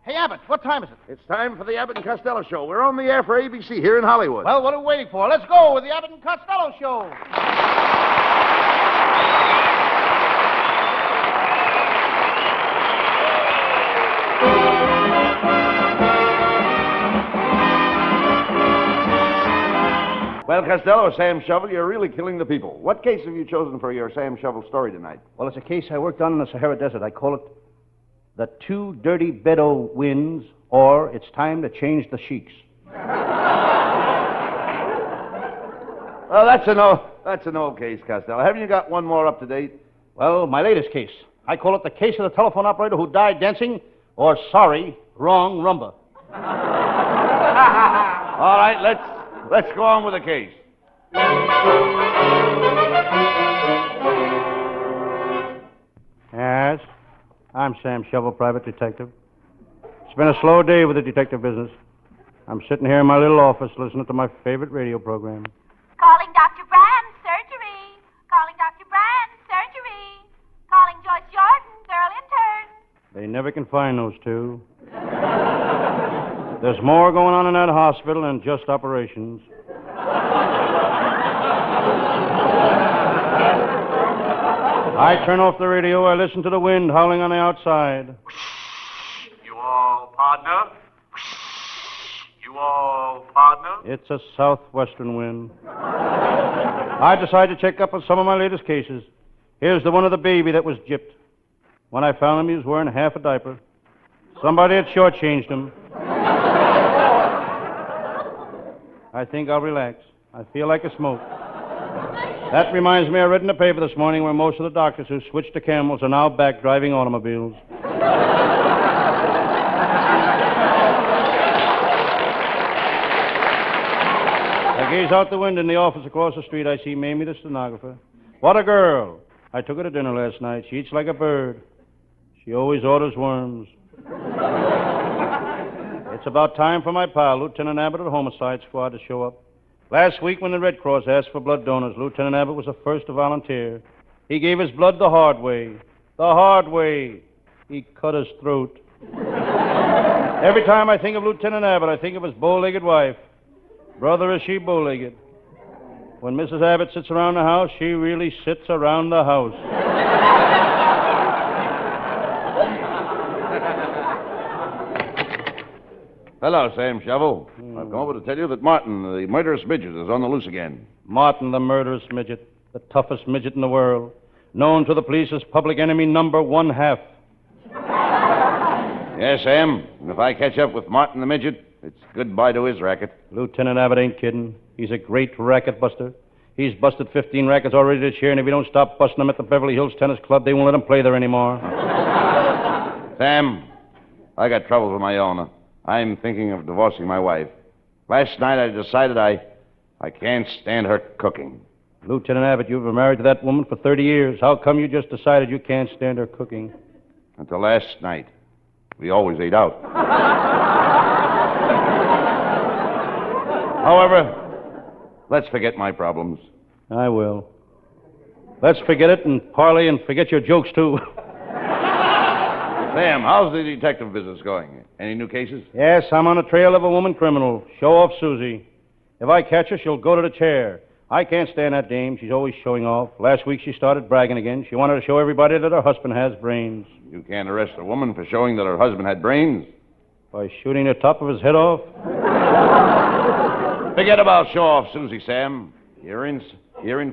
Hey, Abbott, what time is it? It's time for the Abbott and Costello Show. We're on the air for ABC here in Hollywood. Well, what are we waiting for? Let's go with the Abbott and Costello Show. Well, Costello, Sam Shovel, you're really killing the people. What case have you chosen for your Sam Shovel story tonight? Well, it's a case I worked on in the Sahara Desert. I call it The Two Dirty Bedouins, or It's Time to Change the Sheiks. Well, that's an old case, Costello. Haven't you got one more up to date? Well, my latest case. I call it the case of the telephone operator who died dancing, or sorry, wrong Rhumba. All right, let's go on with the case. Yes, I'm Sam Shovel, private detective. It's been a slow day with the detective business. I'm sitting here in my little office listening to my favorite radio program. Calling Dr. Brand, surgery. Calling Dr. Brand, surgery. Calling Joyce Jordan, girl intern. They never can find those two. There's more going on in that hospital than just operations. I turn off the radio. I listen to the wind howling on the outside. You all partner? You all partner? It's a southwestern wind. I decided to check up on some of my latest cases. Here's the one of the baby that was gypped. When I found him, he was wearing half a diaper. Somebody had shortchanged him. I think I'll relax. I feel like a smoke. That reminds me, I read in the paper this morning where most of the doctors who switched to camels are now back driving automobiles. I gaze out the window in the office across the street. I see Mamie, the stenographer. What a girl. I took her to dinner last night. She eats like a bird. She always orders worms. It's about time for my pal, Lieutenant Abbott of the Homicide Squad, to show up. Last week, when the Red Cross asked for blood donors, Lieutenant Abbott was the first to volunteer. He gave his blood the hard way. The hard way. He cut his throat. Every time I think of Lieutenant Abbott, I think of his bow-legged wife. Brother, is she bow-legged. When Mrs. Abbott sits around the house, she really sits around the house. Hello, Sam Shovel. I've come over to tell you that Martin, the murderous midget, is on the loose again. Martin, the murderous midget, the toughest midget in the world, known to the police as public enemy number 1/2. Yes, Sam. And if I catch up with Martin the midget, it's goodbye to his racket. Lieutenant Abbott ain't kidding. He's a great racket buster. He's busted 15 rackets already this year, and if he don't stop busting them at the Beverly Hills Tennis Club, they won't let him play there anymore. Sam, I got troubles of my own. I'm thinking of divorcing my wife. Last night I decided I can't stand her cooking. Lieutenant Abbott, you've been married to that woman for 30 years. How come you just decided you can't stand her cooking? Until last night. We always ate out. However, let's forget my problems. I will. Let's forget it and parley and forget your jokes, too. Sam, how's the detective business going? Any new cases? Yes, I'm on the trail of a woman criminal. Show off Susie. If I catch her, she'll go to the chair. I can't stand that dame. She's always showing off. Last week she started bragging again. She wanted to show everybody that her husband has brains. You can't arrest a woman for showing that her husband had brains. By shooting the top of his head off? Forget about show off Susie, Sam. You're in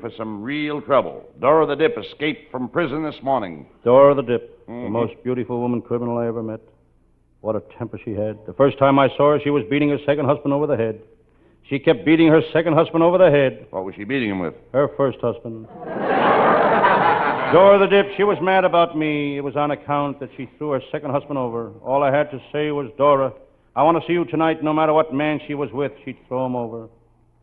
for some real trouble. Dora the Dip escaped from prison this morning. Dora the Dip, the most beautiful woman criminal I ever met. What a temper she had. The first time I saw her, she was beating her second husband over the head. She kept beating her second husband over the head. What was she beating him with? Her first husband. Dora the Dip, she was mad about me. It was on account that she threw her second husband over. All I had to say was, Dora, I want to see you tonight. No matter what man she was with, she'd throw him over.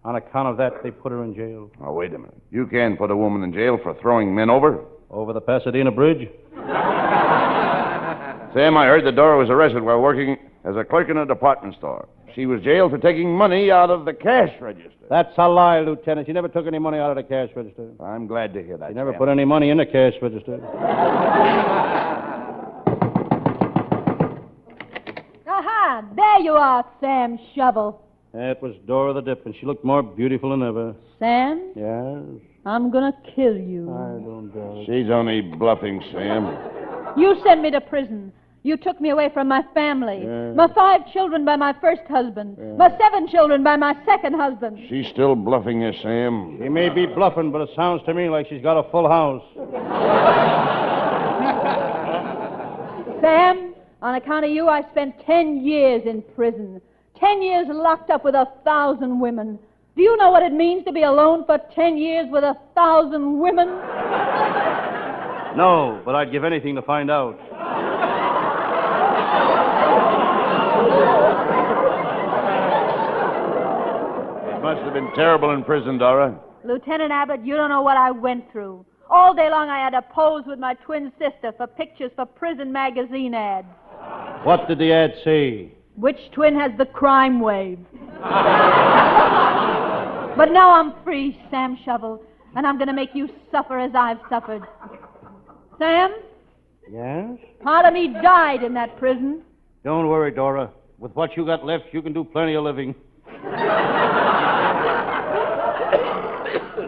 On account of that, they put her in jail. Oh, wait a minute. You can't put a woman in jail for throwing men over. Over the Pasadena Bridge? Sam, I heard that Dora was arrested while working as a clerk in a department store. She was jailed for taking money out of the cash register. That's a lie, Lieutenant. She never took any money out of the cash register. I'm glad to hear that. She never put any money in the cash register. Ah, there you are, Sam Shovel. That was Dora the Dip, and she looked more beautiful than ever. Sam, Yes? I'm gonna kill you. I don't doubt it. She's only bluffing, Sam. You sent me to prison. You took me away from my family. Yeah. My 5 children by my first husband. Yeah. My 7 children by my second husband. She's still bluffing you, Sam. She may be bluffing, but it sounds to me like she's got a full house. Sam, on account of you, I spent 10 years in prison. 10 years locked up with 1,000 women. Do you know what it means to be alone for 10 years with 1,000 women? No, but I'd give anything to find out. It must have been terrible in prison, Dora. Lieutenant Abbott, you don't know what I went through. All day long I had to pose with my twin sister for pictures for prison magazine ads. What did the ad say? Which twin has the crime wave? But now I'm free, Sam Shovel, and I'm going to make you suffer as I've suffered. Sam, Yes? part of me died in that prison. Don't worry, Dora. With what you got left, you can do plenty of living.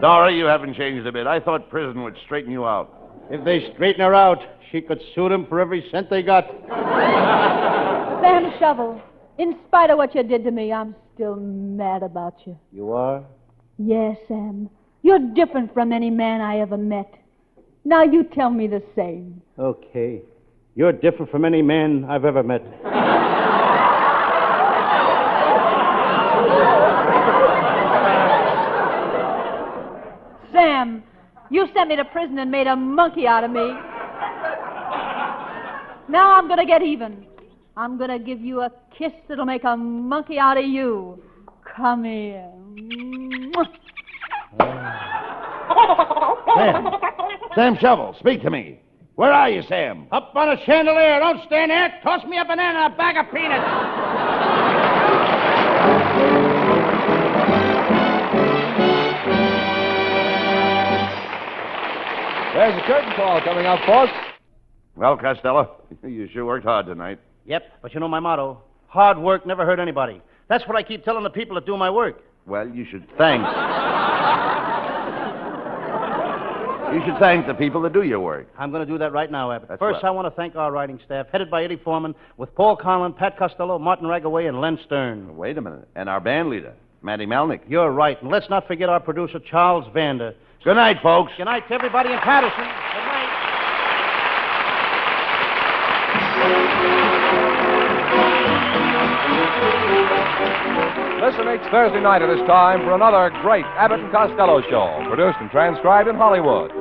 Dora, you haven't changed a bit. I thought prison would straighten you out. If they straighten her out, she could sue them for every cent they got. Sam Shovel, in spite of what you did to me, I'm still mad about you. You are? Yes, Sam. You're different from any man I ever met. Now you tell me the same. Okay. You're different from any man I've ever met. Sam, you sent me to prison and made a monkey out of me. Now I'm going to get even. I'm going to give you a kiss that'll make a monkey out of you. Come here. Sam Shovel, speak to me. Where are you, Sam? Up on a chandelier. Don't stand there. Toss me a banana and a bag of peanuts. There's a curtain call coming up, folks. Well, Costello, you sure worked hard tonight. Yep, but you know my motto. Hard work never hurt anybody. That's what I keep telling the people that do my work. Well, you should thank the people that do your work. I'm going to do that right now, Abbott. That's First, well. I want to thank our writing staff, headed by Eddie Foreman, with Paul Conlon, Pat Costello, Martin Ragaway, and Len Stern. Wait a minute. And our band leader, Matty Malnick. You're right. And let's not forget our producer, Charles Vander. Good night, folks. Good night to everybody in Patterson. Good night. Listen each Thursday night at this time for another great Abbott and Costello show, produced and transcribed in Hollywood.